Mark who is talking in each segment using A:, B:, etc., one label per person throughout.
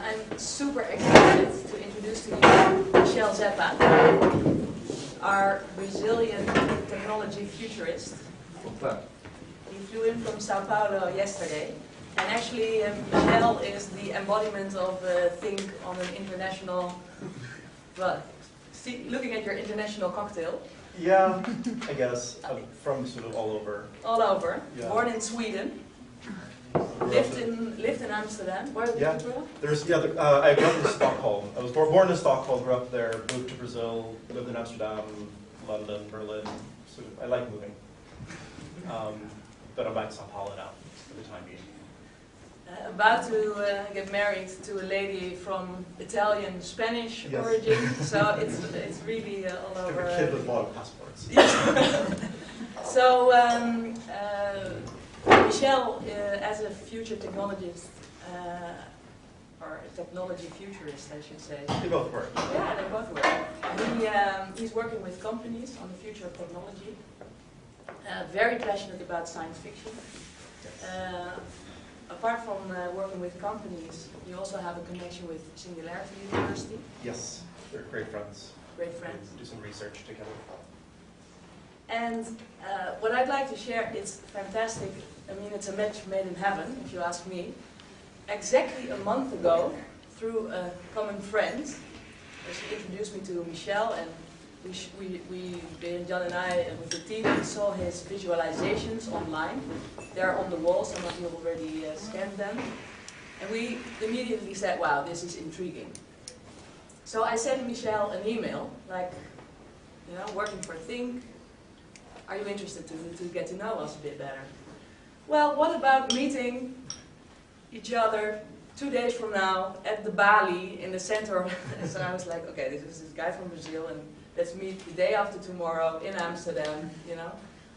A: I'm super excited to introduce to you Michell Zappa, our Brazilian technology futurist. He flew in from Sao Paulo yesterday, and actually Michell is the embodiment of think on an international, well, looking at your international cocktail.
B: Yeah, I guess. I'm from sort of all over.
A: All over.
B: Yeah.
A: Born in Sweden. Lived in Amsterdam. Where did you grow up?
B: I grew up in Stockholm. I was born in Stockholm, grew up there, moved to Brazil, lived in Amsterdam, London, Berlin. So I like moving. But I'm back to Sao Paulo now for the time being.
A: About to get married to a lady from Italian, Spanish origin, so it's really all over.
B: A kid with a lot of passports.
A: So Michell, as a future technologist, or a technology futurist, I should say.
B: They both work.
A: Yeah, they both work. He's working with companies on the future of technology. Very passionate about science fiction. Apart from working with companies, you also have a connection with Singularity University.
B: Yes, they're great friends.
A: Great friends.
B: We do some research together.
A: And what I'd like to share is fantastic. I mean, it's a match made in heaven, if you ask me. Exactly a month ago, through a common friend, she introduced me to Michell, and John and I, with the team, we saw his visualizations online. They're on the wall, some of you already scanned them. And we immediately said, wow, this is intriguing. So I sent Michell an email, like, you know, working for Think, are you interested to get to know us a bit better? Well, what about meeting each other 2 days from now at the Bali in the center of... So I was like, okay, this is this guy from Brazil, and let's meet the day after tomorrow in Amsterdam, you know.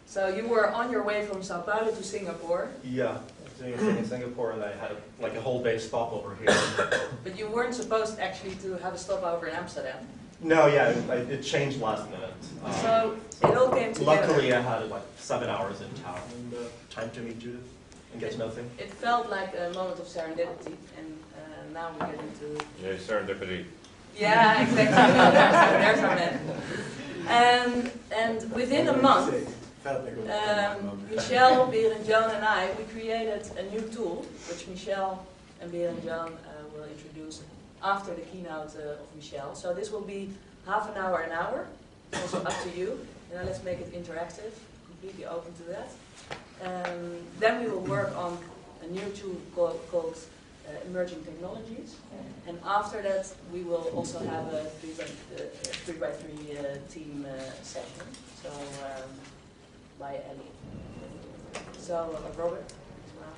A: So you were on your way from Sao Paulo to Singapore.
B: Yeah, I was doing a thing in Singapore, and I had like a whole day stopover here.
A: But you weren't supposed actually to have a stopover in Amsterdam.
B: No, yeah, it changed last minute.
A: So it all came together.
B: Luckily, I had like 7 hours in town and time to meet Judith and get to know things.
A: It felt like a moment of serendipity, and now we get into...
C: Yeah, serendipity.
A: Yeah, exactly. There's our man. And within a month, Michell, Beer and John and I, we created a new tool, which Michell and Beer and John will introduce after the keynote of Michell. So this will be half an hour, It's also up to you. You know, let's make it interactive, completely open to that. Then we will work on a new tool called Emerging Technologies. And after that, we will also have a 3x3 team session. So, by Ellie. So, Robert as well.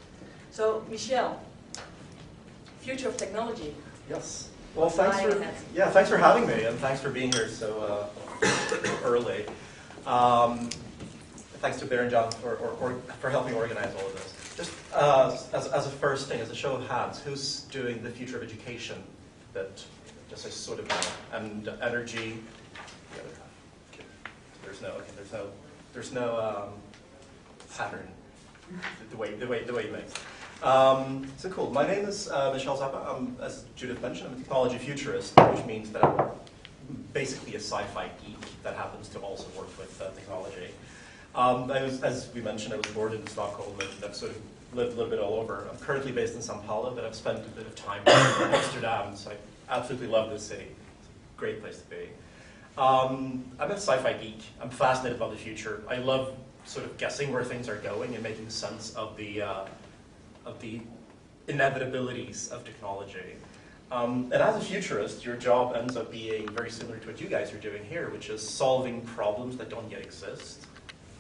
A: So, Michell, future of technology.
B: Yes. Well, thanks for having me, and thanks for being here so early. Thanks to Bear and John for helping organize all of this. Just as a first thing, as a show of hands, who's doing the future of education bit? Just a sort of and energy. The other half. Okay. There's no pattern. The way you make. So cool. My name is Michell Zappa. As Judith mentioned, I'm a technology futurist, which means that I'm basically a sci-fi geek that happens to also work with technology. As we mentioned, I was born in Stockholm, and I've sort of lived a little bit all over. I'm currently based in Sao Paulo, but I've spent a bit of time in Amsterdam, so I absolutely love this city. It's a great place to be. I'm a sci-fi geek. I'm fascinated by the future. I love sort of guessing where things are going and making sense of the inevitabilities of technology. And as a futurist, your job ends up being very similar to what you guys are doing here, which is solving problems that don't yet exist.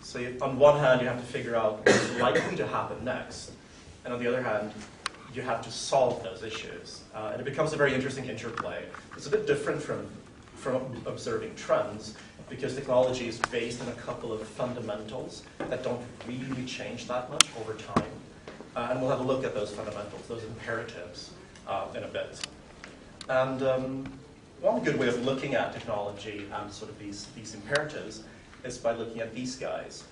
B: So on one hand, you have to figure out what's likely to happen next, and on the other hand, you have to solve those issues. And it becomes a very interesting interplay. It's a bit different from observing trends, because technology is based on a couple of fundamentals that don't really change that much over time. And we'll have a look at those fundamentals, those imperatives, in a bit. And one good way of looking at technology and sort of these imperatives is by looking at these guys.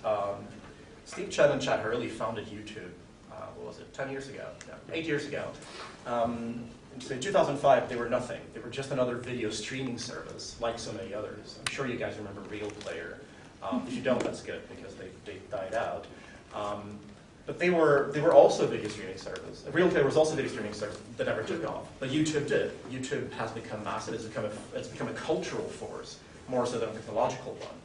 B: Steve Chen and Chad Hurley founded YouTube what was it, 10 years ago? No, 8 years ago. So in 2005, they were nothing. They were just another video streaming service, like so many others. I'm sure you guys remember Real Player. If you don't, that's good, because they died out. But they were also a video streaming service. Real Player was also a video streaming service that never took off. But YouTube did. YouTube has become massive. It's become a cultural force, more so than a technological one.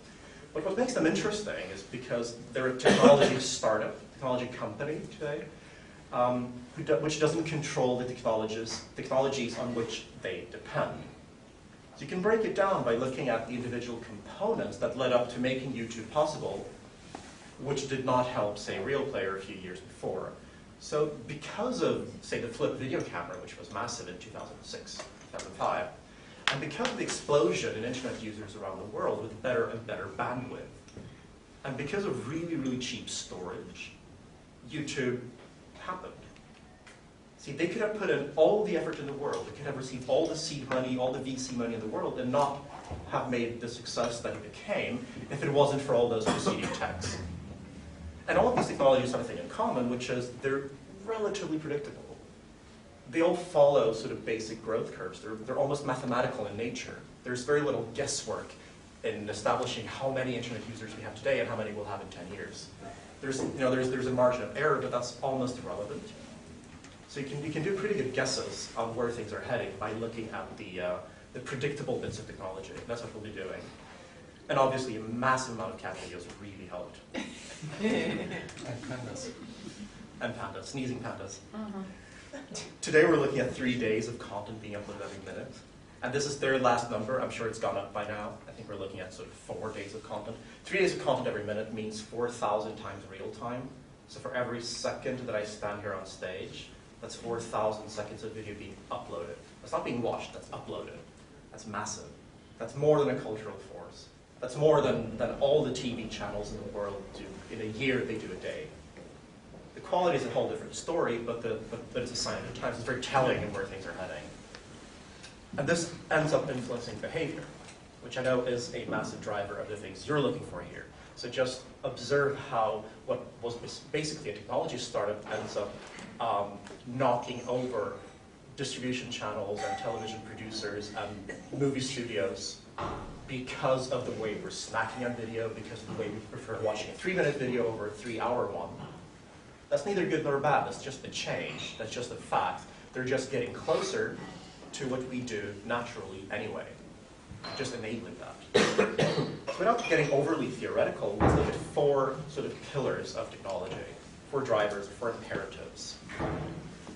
B: But what makes them interesting is because they're a technology startup, technology company today, which doesn't control the technologies on which they depend. So you can break it down by looking at the individual components that led up to making YouTube possible, which did not help, say, Real Player a few years before. So because of, say, the flip video camera, which was massive in 2006, 2005, and because of the explosion in internet users around the world with better and better bandwidth, and because of really, really cheap storage, YouTube happened. See, they could have put in all the effort in the world, they could have received all the seed money, all the VC money in the world, and not have made the success that it became if it wasn't for all those preceding techs. And all of these technologies have a thing in common, which is they're relatively predictable. They all follow sort of basic growth curves. They're almost mathematical in nature. There's very little guesswork in establishing how many internet users we have today and how many we'll have in 10 years. There's a margin of error, but that's almost irrelevant. So you can do pretty good guesses on where things are heading by looking at the predictable bits of technology. That's what we'll be doing. And obviously, a massive amount of cat videos really helped.
C: And pandas.
B: And pandas, sneezing pandas. Today we're looking at 3 days of content being uploaded every minute. And this is their last number. I'm sure it's gone up by now. I think we're looking at sort of 4 days of content. 3 days of content every minute means 4,000 times real time. So for every second that I stand here on stage, that's 4,000 seconds of video being uploaded. That's not being watched, that's uploaded. That's massive. That's more than a cultural force. That's more than all the TV channels in the world do in a year they do a day. The quality is a whole different story, but it's a sign of the times. It's very telling of where things are heading. And this ends up influencing behavior, which I know is a massive driver of the things you're looking for here. So just observe how what was basically a technology startup ends up knocking over distribution channels and television producers and movie studios because of the way we're snacking on video, because of the way we prefer watching a 3-minute video over a 3-hour one. That's neither good nor bad, that's just a change, that's just a fact. They're just getting closer to what we do naturally anyway, just enabling that. So without getting overly theoretical, let's look at 4 sort of pillars of technology, 4 drivers, 4 imperatives.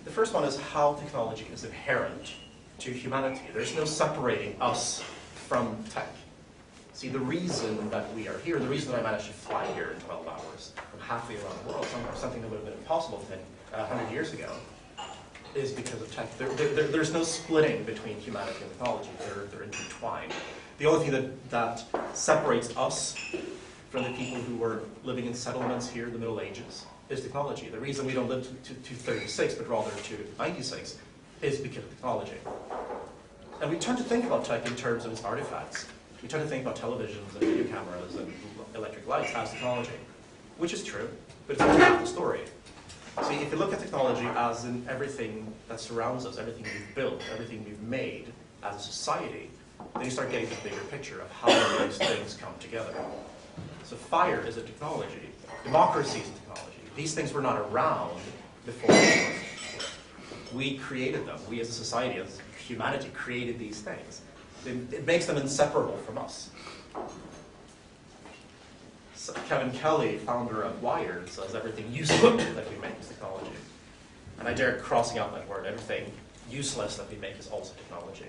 B: The first one is how technology is inherent to humanity. There's no separating us from tech. See, the reason that we are here, the reason that I managed to fly here in 12 hours from halfway around the world, something that would have been impossible 100 years ago, is because of tech. There's no splitting between humanity and technology. They're intertwined. The only thing that separates us from the people who were living in settlements here in the Middle Ages is technology. The reason we don't live to 36, but rather to 96, is because of technology. And we tend to think about tech in terms of its artifacts. We tend to think about televisions and video cameras and electric lights as technology, which is true, but it's not half the story. See, if you look at technology as in everything that surrounds us, everything we've built, everything we've made as a society, then you start getting the bigger picture of how these things come together. So fire is a technology. Democracy is a technology. These things were not around before we created them. We as a society, as humanity, created these things. It makes them inseparable from us. So Kevin Kelly, founder of Wired, says everything useful that we make is technology. And I dare crossing out that word. Everything useless that we make is also technology.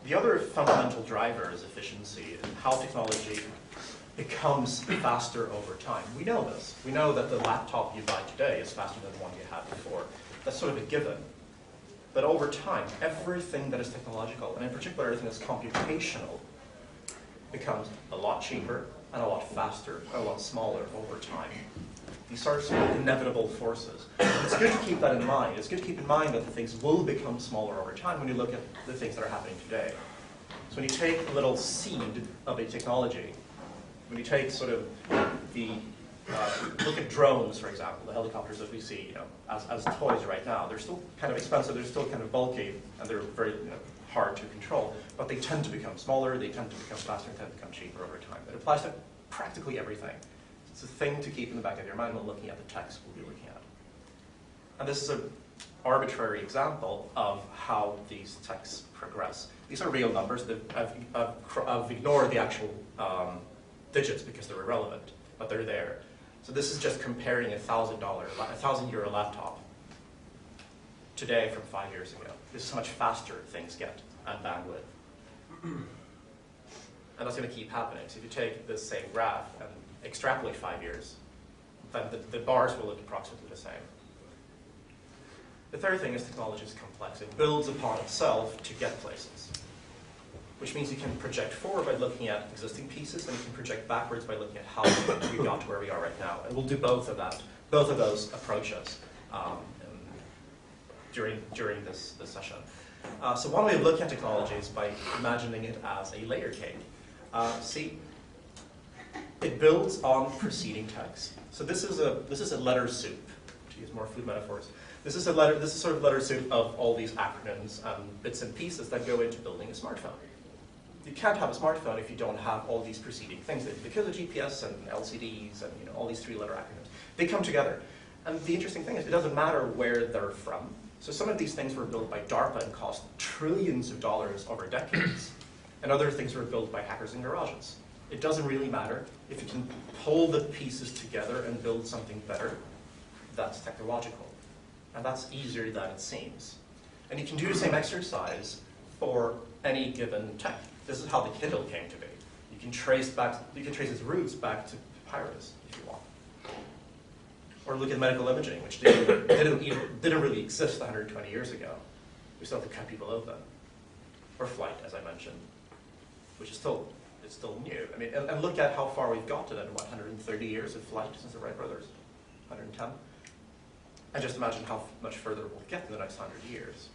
B: The other fundamental driver is efficiency and how technology becomes faster over time. We know this. We know that the laptop you buy today is faster than the one you had before. That's sort of a given. But over time, everything that is technological, and in particular everything that's computational, becomes a lot cheaper and a lot faster and a lot smaller over time. These are sort of inevitable forces. It's good to keep that in mind. It's good to keep in mind that the things will become smaller over time when you look at the things that are happening today. So when you take a little seed of a technology, when you take sort of the Look at drones, for example, the helicopters that we see, as toys right now. They're still kind of expensive, they're still kind of bulky, and they're very hard to control. But they tend to become smaller, they tend to become faster, and tend to become cheaper over time. It applies to practically everything. It's a thing to keep in the back of your mind when looking at the text we'll be looking at. And this is an arbitrary example of how these texts progress. These are real numbers. I've ignored the actual digits because they're irrelevant, but they're there. So this is just comparing a €1,000 laptop today from 5 years ago. This is how much faster things get and bandwidth. And that's going to keep happening. So if you take this same graph and extrapolate 5 years, then the bars will look approximately the same. The third thing is technology is complex. It builds upon itself to get places, which means you can project forward by looking at existing pieces, and you can project backwards by looking at how we got to where we are right now. And we'll do both of those approaches during this session. So one way of looking at technology is by imagining it as a layer cake. See, it builds on preceding text. So this is a letter soup, to use more food metaphors. This is sort of letter soup of all these acronyms and bits and pieces that go into building a smartphone. You can't have a smartphone if you don't have all these preceding things. Because of GPS and LCDs and all these three-letter acronyms, they come together. And the interesting thing is it doesn't matter where they're from. So some of these things were built by DARPA and cost trillions of dollars over decades. And other things were built by hackers in garages. It doesn't really matter. If you can pull the pieces together and build something better, that's technological. And that's easier than it seems. And you can do the same exercise for any given tech. This is how the Kindle came to be. You can trace its roots back to papyrus if you want. Or look at medical imaging, which didn't really exist 120 years ago. We still have to cut people open. Or flight, as I mentioned, which is still new. I mean, and look at how far we've gotten in 130 years of flight since the Wright brothers, 110. And just imagine how much further we'll get in the next 100 years.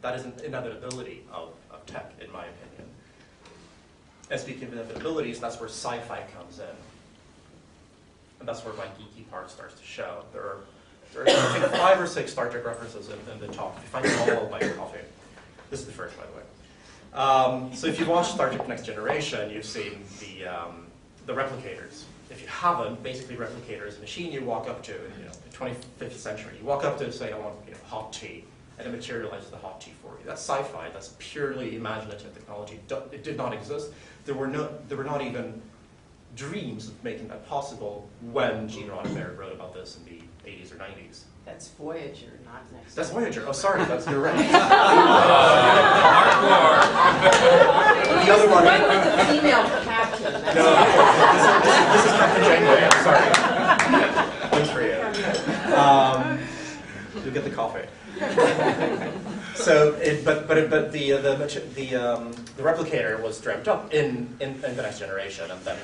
B: That is an inevitability of tech, in my opinion. And speaking of inevitabilities, that's where sci-fi comes in. And that's where my geeky part starts to show. There are I think 5 or 6 Star Trek references in the talk. If you find them all, I'll buy your coffee. This is the first, by the way. So if you've watched Star Trek Next Generation, you've seen the replicators. If you haven't, basically replicator is a machine you walk up to in the 25th century. You walk up to it and say, I want hot tea, and it materializes the hot tea for you. That's sci-fi. That's purely imaginative technology. It did not exist. There were not even dreams of making that possible when Gene Roddenberry wrote about this in the 80s or 90s.
D: That's Voyager, not Next.
B: That's Voyager. Oh, sorry. You're right. The other one.
D: One with the female captain.
B: No, this is Captain Janeway. I'm sorry. Thanks for you. You'll get the coffee. So, but the replicator was dreamt up in the Next Generation, and then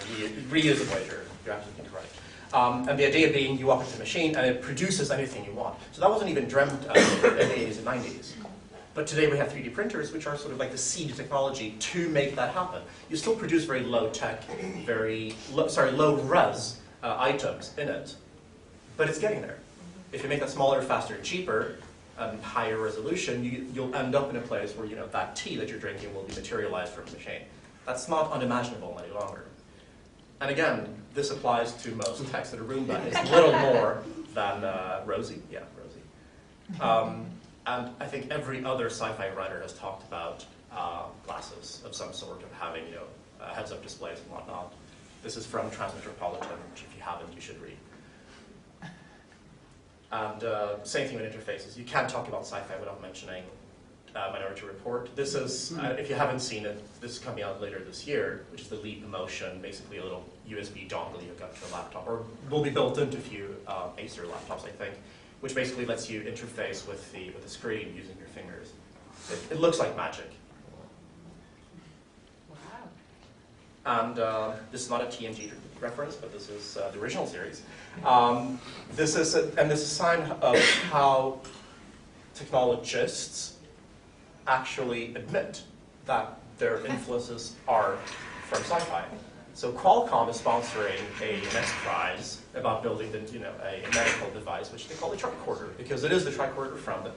B: reused the Voyager. You're absolutely correct. And the idea being, you walk into the machine and it produces anything you want. So that wasn't even dreamt of in the 80s and 90s. But today we have 3D printers, which are sort of like the seed technology to make that happen. You still produce very low-tech, low-res items in it, but it's getting there. If you make that smaller, faster, cheaper, and higher resolution, you'll end up in a place where that tea that you're drinking will be materialized from a machine. That's not unimaginable any longer. And again, this applies to most text that a Roomba is little more than Rosie. Yeah, Rosie. And I think every other sci-fi writer has talked about glasses of some sort, of having heads-up displays and whatnot. This is from Transmetropolitan, which if you haven't, you should read. And same thing with interfaces. You can't talk about sci-fi without mentioning Minority Report. This is, if you haven't seen it, this is coming out later this year, which is the Leap Emotion, basically a little USB dongle you hook up to a laptop, or will be built into a few Acer laptops, I think, which basically lets you interface with the screen using your fingers. It looks like magic.
D: Wow.
B: And this is not a TNG reference, but this is the original series. This is a sign of how technologists actually admit that their influences are from sci-fi. So Qualcomm is sponsoring a next prize about building a medical device, which they call the tricorder, because it is the tricorder from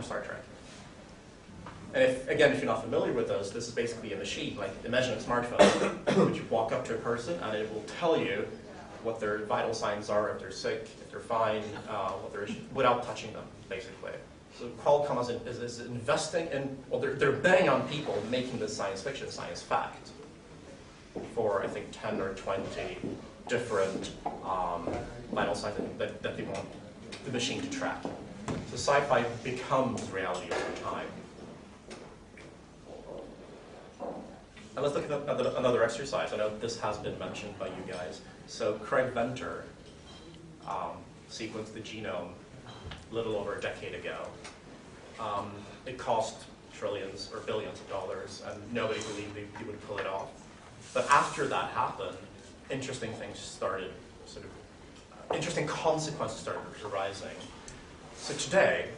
B: Star Trek. And if you're not familiar with those, this is basically a machine, like imagine a smartphone, which you walk up to a person and it will tell you what their vital signs are, if they're sick, if they're fine, what their issues, without touching them, basically. So Qualcomm is investing in, well, they're betting on people making this science fiction science fact for, I think, 10 or 20 different vital signs that they want the machine to track. So sci-fi becomes reality over time. And let's look at another exercise. I know this has been mentioned by you guys. So Craig Venter sequenced the genome a little over a decade ago. It cost trillions or billions of dollars, and nobody believed he would pull it off. But after that happened, interesting things started, interesting consequences started arising. So today,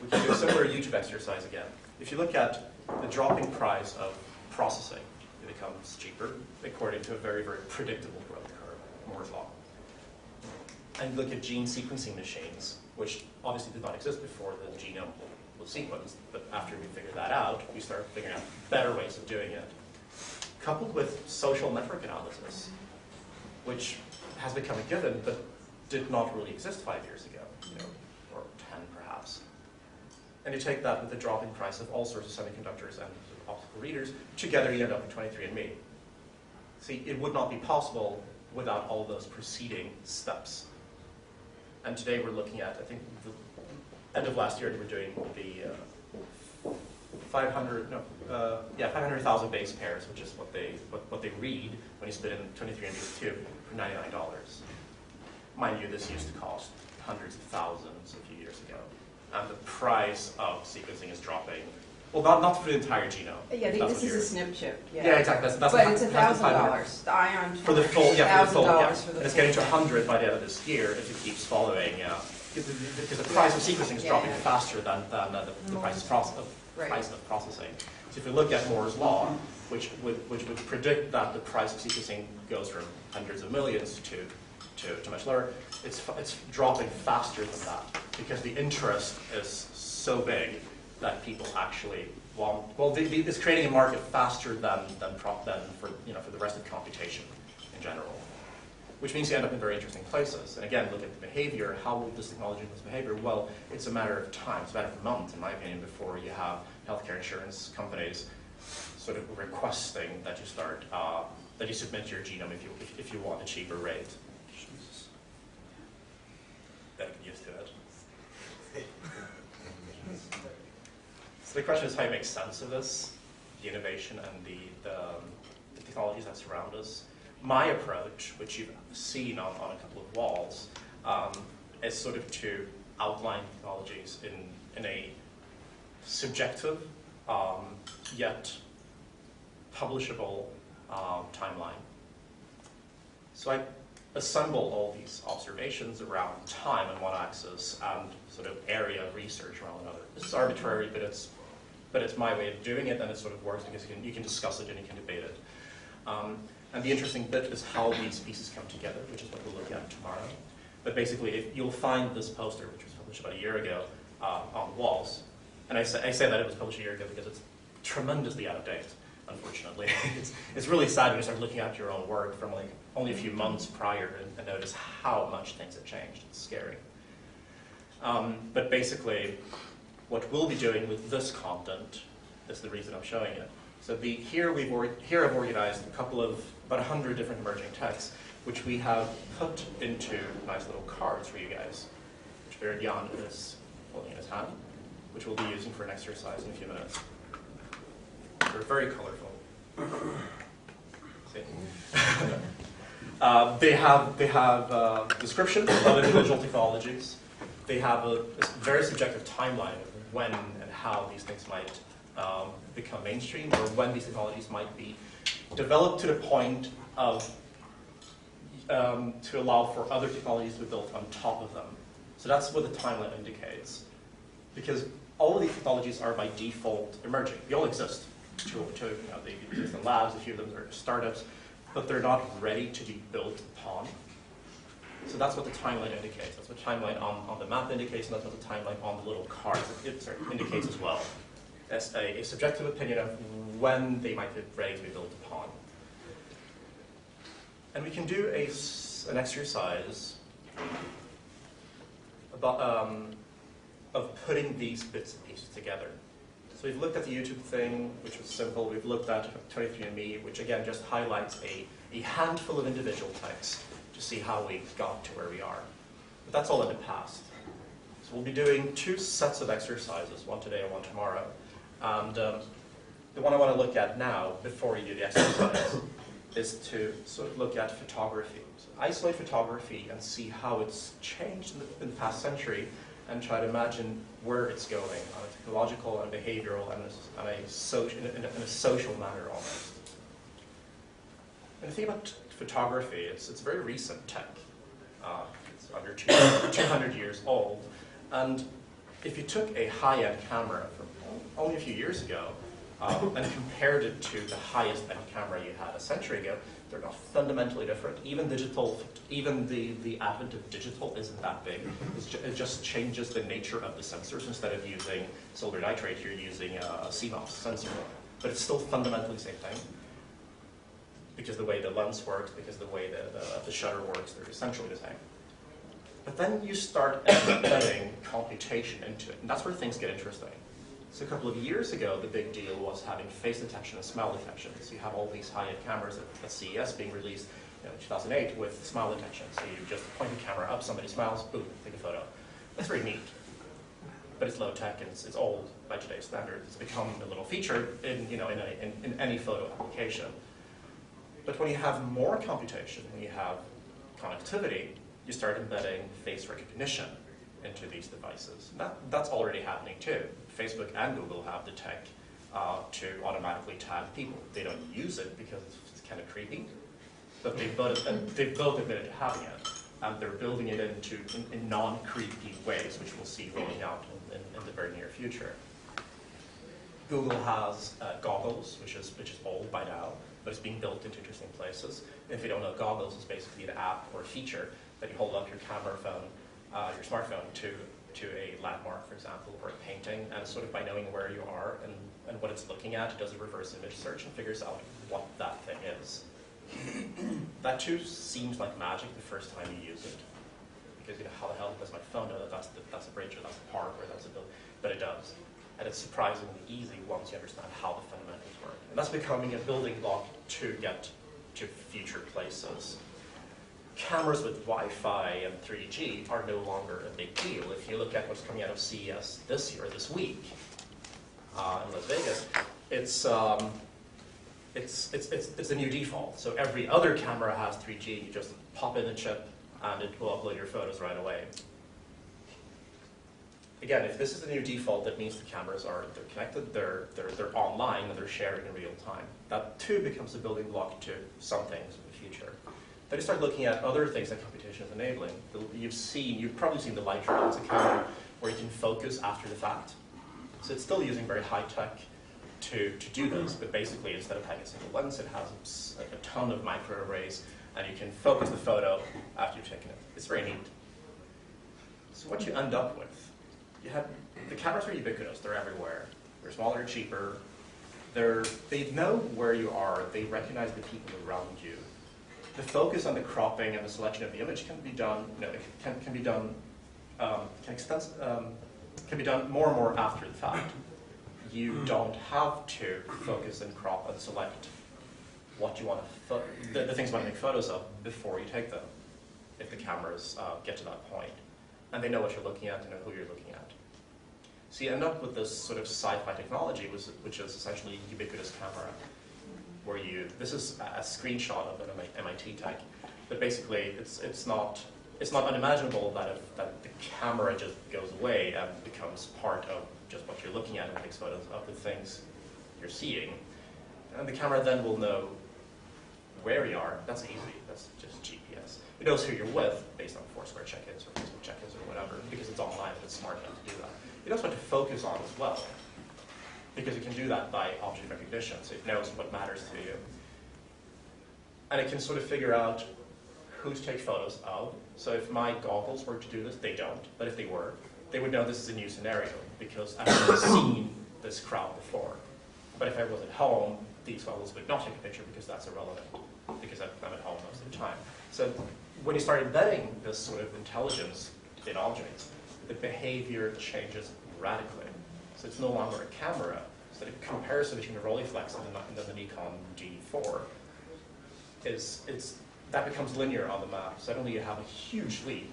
B: we can do a similar YouTube exercise again. If you look at the dropping price of processing, it becomes cheaper according to a very, very predictable growth curve, Moore's law. And look at gene sequencing machines, which obviously did not exist before the genome was sequenced, but after we figured that out, we started figuring out better ways of doing it. Coupled with social network analysis, which has become a given, but did not really exist 5 years ago, or 10 perhaps. And you take that with the dropping price of all sorts of semiconductors and optical readers, together you end up with 23andMe. See, it would not be possible without all those preceding steps. And today we're looking at, I think, the end of last year, we were doing the 500,000 base pairs, which is what they read when you spit in 23andMe tube for $99. Mind you, this used to cost hundreds of thousands a few years ago, and the price of sequencing is dropping. Well, not for the entire genome.
D: Yeah, this is a SNP chip.
B: Yeah, exactly. That's
D: but it's $1,000. The ion
B: for the full. Yeah, for the full. Yeah.
D: For the
B: and it's
D: full
B: getting to 100 by the end of this year if it keeps following. Because the price of sequencing is dropping faster than the price of processing. So if you look at Moore's law, which would predict that the price of sequencing goes from hundreds of millions to much lower, it's dropping faster than that because the interest is so big that people actually want. Well, it's creating a market faster than for the rest of computation in general. Which means you end up in very interesting places. And again, look at the behavior. How will this technology influence behavior? Well, it's a matter of time. It's a matter of months, in my opinion, before you have healthcare insurance companies sort of requesting that you start, that you submit your genome if you want a cheaper rate. Jesus. Better get used to it. So the question is how you make sense of this, the innovation and the technologies that surround us. My approach, which you've seen on a couple of walls, is sort of to outline technologies in a subjective yet publishable timeline. So I assemble all these observations around time on one axis and sort of area of research around another. This is arbitrary, but it's my way of doing it, and it sort of works because you can discuss it and you can debate it. And the interesting bit is how these pieces come together, which is what we'll look at tomorrow. But basically, you'll find this poster, which was published about a year ago, on the walls. And I say that it was published a year ago because it's tremendously out of date, unfortunately. It's really sad when you start looking at your own work from like only a few months prior and notice how much things have changed. It's scary. But basically, what we'll be doing with this content is the reason I'm showing it. So here I've organized a couple of, about 100 different emerging texts, which we have put into nice little cards for you guys, which Beard Jan is holding in his hand, which we'll be using for an exercise in a few minutes. They're very colorful. See? They have description of individual technologies. They have a very subjective timeline of when and how these things might become mainstream, or when these technologies might be developed to the point of to allow for other technologies to be built on top of them. So that's what the timeline indicates. Because all of these technologies are by default emerging. They all exist. They exist in labs, a few of them are startups. but they're not ready to be built upon. So that's what the timeline indicates. That's what the timeline on the map indicates, and that's what the timeline on the little cards indicates as well. That's a subjective opinion of when they might be ready to be built upon. And we can do an exercise about, of putting these bits and pieces together. So we've looked at the YouTube thing, which was simple. We've looked at 23andMe, which again just highlights a handful of individual types to see how we got to where we are. But that's all in the past. So we'll be doing 2 sets of exercises, one today and one tomorrow. And the one I want to look at now, before we do the exercise, is to sort of look at photography. So isolate photography and see how it's changed in the past century, and try to imagine where it's going on a technological and behavioral and in a social manner almost. And the thing about photography, it's very recent tech. It's under 200 years old. And if you took a high-end camera from only a few years ago and compared it to the highest-end camera you had a century ago, they're not fundamentally different. Even the advent of digital isn't that big. It just changes the nature of the sensors. Instead of using silver nitrate, you're using a CMOS sensor. But it's still fundamentally the same thing. Because the way the lens works, because the way the shutter works, they're essentially the same. But then you start embedding computation into it, and that's where things get interesting. So a couple of years ago, the big deal was having face detection and smell detection. So you have all these high-end cameras at CES being released in 2008 with smell detection. So you just point the camera up, somebody smiles, boom, take a photo. That's very neat. But it's low-tech and it's old by today's standards. It's become a little feature in any photo application. But when you have more computation, when you have connectivity, you start embedding face recognition into these devices. That's already happening too. Facebook and Google have the tech to automatically tag people. They don't use it because it's kind of creepy, but they've both admitted to having it, and they're building it in non-creepy ways, which we'll see rolling out in the very near future. Google has goggles, which is old by now, but it's being built into interesting places. If you don't know, goggles is basically an app or a feature that you hold up your camera phone, your smartphone to a landmark, for example, or a painting, and sort of by knowing where you are and what it's looking at, it does a reverse image search and figures out what that thing is. That too seems like magic the first time you use it, because how the hell does my phone know that that's a bridge or that's a park or that's a building? But it does, and it's surprisingly easy once you understand how the fundamentals work. And that's becoming a building block to get to future places. Cameras with Wi-Fi and 3G are no longer a big deal. If you look at what's coming out of CES this week in Las Vegas, it's the new default. So every other camera has 3G. You just pop in a chip, and it will upload your photos right away. Again, if this is the new default, that means the cameras they're connected, they're online, and they're sharing in real time. That too becomes a building block to some things in the future. Then you start looking at other things that computation is enabling. You've probably seen the Lightroom. It's a camera where you can focus after the fact. So it's still using very high tech to do this, but basically instead of having a single lens, it has a ton of microarrays, and you can focus the photo after you've taken it. It's very neat. So what you end up with, the cameras are ubiquitous. They're everywhere. They're smaller, cheaper. They know where you are. They recognize the people around you. The focus on the cropping and the selection of the image can be done. Can be done more and more after the fact. You don't have to focus and crop and select what you want to the things you want to make photos of before you take them, if the cameras get to that point. And they know what you're looking at, they know who you're looking at. So you end up with this sort of sci-fi technology, which is essentially ubiquitous camera, where this is a screenshot of an MIT tech, but basically it's not unimaginable that the camera just goes away and becomes part of just what you're looking at and takes photos of the things you're seeing. And the camera then will know where you are. That's easy, that's just GPS. It knows who you're with based on Foursquare check-ins or Facebook check-ins or whatever, because it's online and it's smart enough to do that. It knows what to focus on as well, because it can do that by object recognition, so it knows what matters to you. And it can sort of figure out who to take photos of. So if my goggles were to do this, they don't, but if they were, they would know this is a new scenario because I've never seen this crowd before. But if I was at home, these goggles would not take a picture because that's irrelevant, because I'm at home most of the time. So when you start embedding this sort of intelligence in objects, the behavior changes radically. So it's no longer a camera. So the comparison between the Rolleiflex and the Nikon D4 that becomes linear on the map. Suddenly you have a huge leap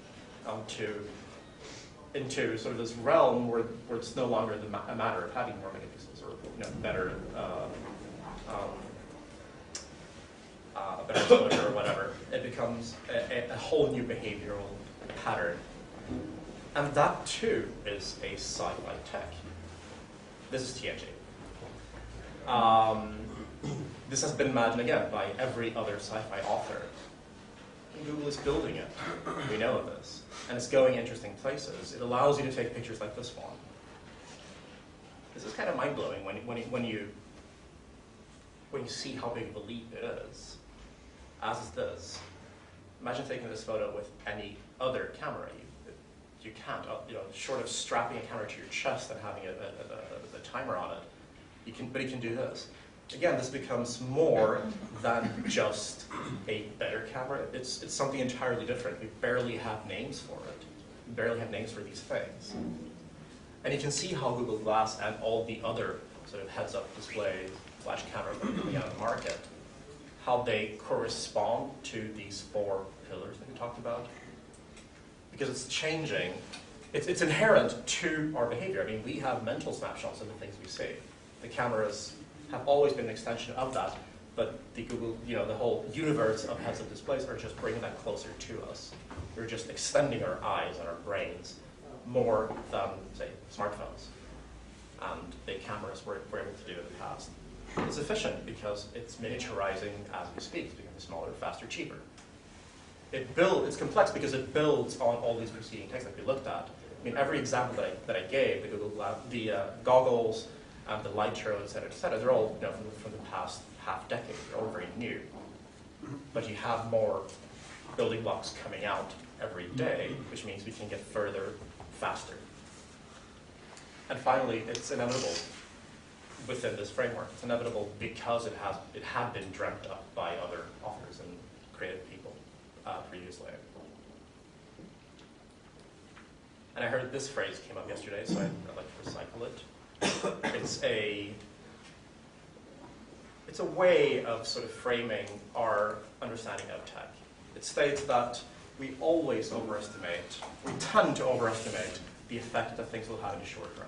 B: into sort of this realm where it's no longer a matter of having more megapixels or better exposure or whatever. It becomes a whole new behavioral pattern. And that too is a sideline tech. This is TNG. This has been imagined again by every other sci-fi author. And Google is building it. We know this. And it's going interesting places. It allows you to take pictures like this one. This is kind of mind-blowing when you see how big of a leap it is. As is this. Imagine taking this photo with any other camera. You can't, short of strapping a camera to your chest and having a timer on it. But you can do this. Again, this becomes more than just a better camera. It's something entirely different. We barely have names for it. We barely have names for these things. And you can see how Google Glass and all the other sort of heads-up displays / cameras that are coming out of the market, how they correspond to these 4 pillars that we talked about. Because it's changing. It's inherent to our behavior. I mean, we have mental snapshots of the things we see. The cameras have always been an extension of that, but the Google, the whole universe of heads-up displays are just bringing that closer to us. We're just extending our eyes and our brains more than, say, smartphones and the cameras were able to do in the past. It's efficient because it's miniaturizing as we speak. It's becoming smaller, faster, cheaper. It's complex because it builds on all these preceding techs that we looked at. I mean, every example that I gave, the Google the goggles, the light show, et cetera, they're all from the past half-decade. They're all very new. But you have more building blocks coming out every day, which means we can get further, faster. And finally, it's inevitable within this framework. It's inevitable because it had been dreamt up by other authors and creative people previously. And I heard this phrase came up yesterday, so I'd like to recycle it. It's a way of sort of framing our understanding of tech. It states that we tend to overestimate the effect that things will have in the short run.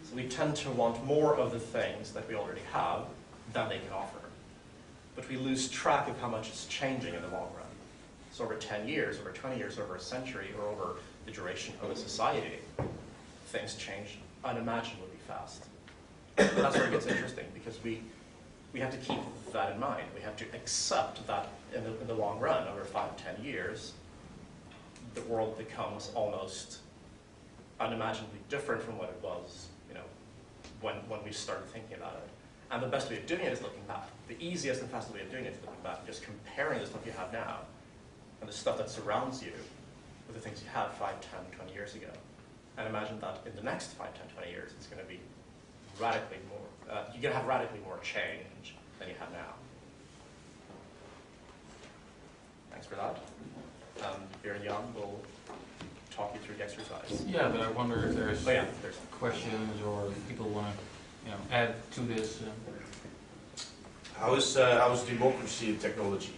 B: So we tend to want more of the things that we already have than they can offer. But we lose track of how much it's changing in the long run. So over 10 years, over 20 years, over a century, or over the duration of a society, things change unimaginably fast. And that's where it gets interesting, because we have to keep that in mind. We have to accept that in the long run, over 5 to 10 years, the world becomes almost unimaginably different from what it was, when we started thinking about it. And the best way of doing it is looking back. The easiest and fastest way of doing it is looking back, just comparing the stuff you have now and the stuff that surrounds you with the things you had 5, 10, 20 years ago. And imagine that in the next 5, 10, 20 years, it's going to be radically more, you're going to have radically more change than you have now. Thanks for that. Björn Jan will talk you through the exercise.
C: Yeah, but I wonder if there's
B: there's
C: questions or if people want to add to this.
E: How is democracy in technology?